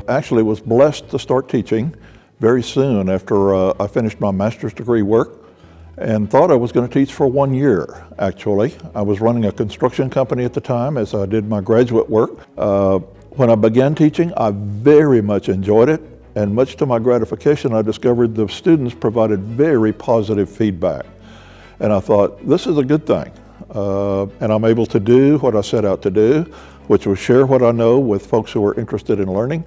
actually was blessed to start teaching very soon after I finished my master's degree work, and thought I was going to teach for 1 year, actually. I was running a construction company at the time as I did my graduate work. When I began teaching, I very much enjoyed it, and much to my gratification, I discovered the students provided very positive feedback. And I thought, this is a good thing. And I'm able to do what I set out to do, which was share what I know with folks who are interested in learning.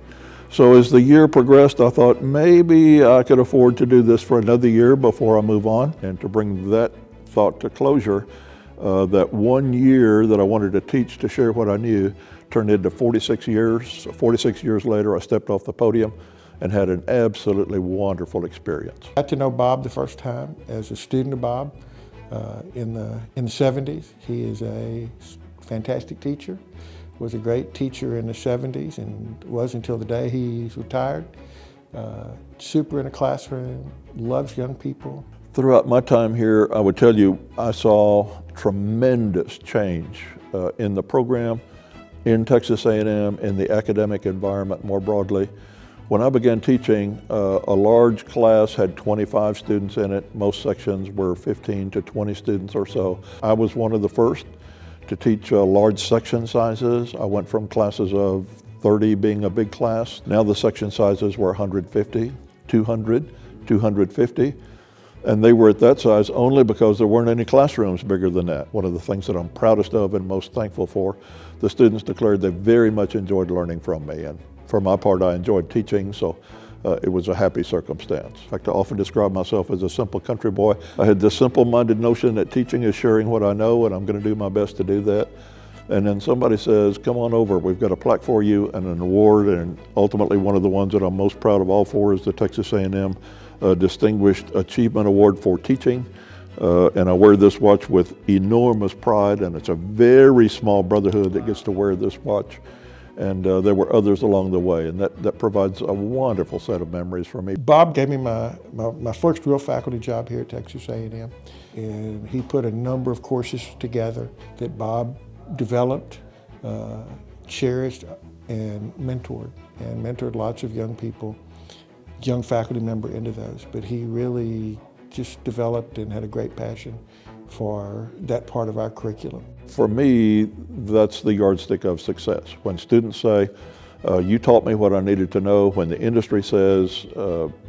So as the year progressed, I thought maybe I could afford to do this for another year before I move on. And to bring that thought to closure, that 1 year that I wanted to teach to share what I knew turned into 46 years. 46 years later, I stepped off the podium and had an absolutely wonderful experience. I got to know Bob the first time as a student of Bob in the 70s. He is a fantastic teacher. Was a great teacher in the 70s and was until the day he's retired. Super in a classroom, loves young people. Throughout my time here, I would tell you, I saw tremendous change in the program, in Texas A&M, in the academic environment more broadly. When I began teaching, a large class had 25 students in it. Most sections were 15 to 20 students or so. I was one of the first to teach large section sizes. I went from classes of 30 being a big class. Now the section sizes were 150, 200, 250. And they were at that size only because there weren't any classrooms bigger than that. One of the things that I'm proudest of and most thankful for, the students declared they very much enjoyed learning from me. And for my part, I enjoyed teaching, so it was a happy circumstance. In fact, I often describe myself as a simple country boy. I had this simple-minded notion that teaching is sharing what I know, and I'm going to do my best to do that. And then somebody says, come on over, we've got a plaque for you and an award, and ultimately one of the ones that I'm most proud of all four is the Texas A&M Distinguished Achievement Award for Teaching. And I wear this watch with enormous pride, and it's a very small brotherhood that gets to wear this watch. And there were others along the way, and that provides a wonderful set of memories for me. Bob gave me my first real faculty job here at Texas A&M, and he put a number of courses together that Bob developed, cherished, and mentored lots of young people, young faculty member into those. But he really just developed and had a great passion for that part of our curriculum. For me, that's the yardstick of success. When students say, you taught me what I needed to know, when the industry says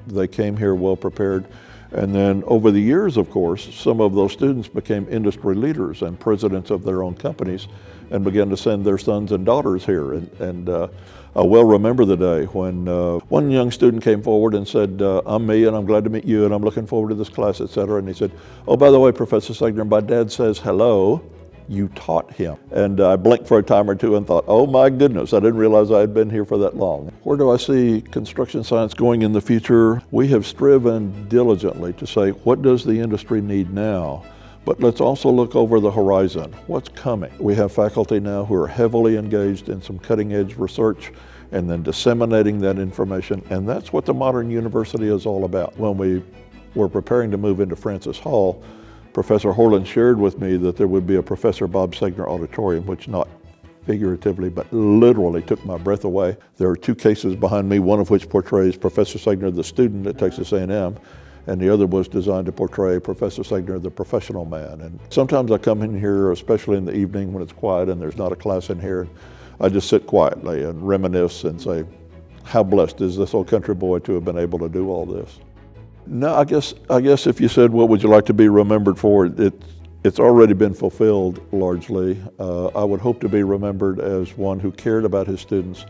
they came here well prepared, and then over the years, of course, some of those students became industry leaders and presidents of their own companies and began to send their sons and daughters here. And I well remember the day when one young student came forward and said, I'm me and I'm glad to meet you and I'm looking forward to this class, et cetera. And he said, oh, by the way, Professor Segner, my dad says hello. You taught him. And I blinked for a time or two and thought, oh my goodness, I didn't realize I had been here for that long. Where do I see construction science going in the future? We have striven diligently to say, what does the industry need now? But let's also look over the horizon. What's coming? We have faculty now who are heavily engaged in some cutting edge research and then disseminating that information. And that's what the modern university is all about. When we were preparing to move into Francis Hall, Professor Horland shared with me that there would be a Professor Bob Segner auditorium, which not figuratively, but literally took my breath away. There are two cases behind me, one of which portrays Professor Segner, the student at Texas A&M, and the other was designed to portray Professor Segner, the professional man. And sometimes I come in here, especially in the evening when it's quiet and there's not a class in here, I just sit quietly and reminisce and say, how blessed is this old country boy to have been able to do all this? No, I guess if you said, what would you like to be remembered for, it's already been fulfilled largely. I would hope to be remembered as one who cared about his students,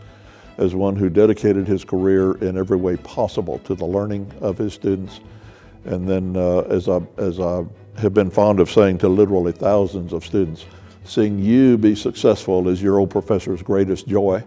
as one who dedicated his career in every way possible to the learning of his students. And then as I have been fond of saying to literally thousands of students, seeing you be successful is your old professor's greatest joy.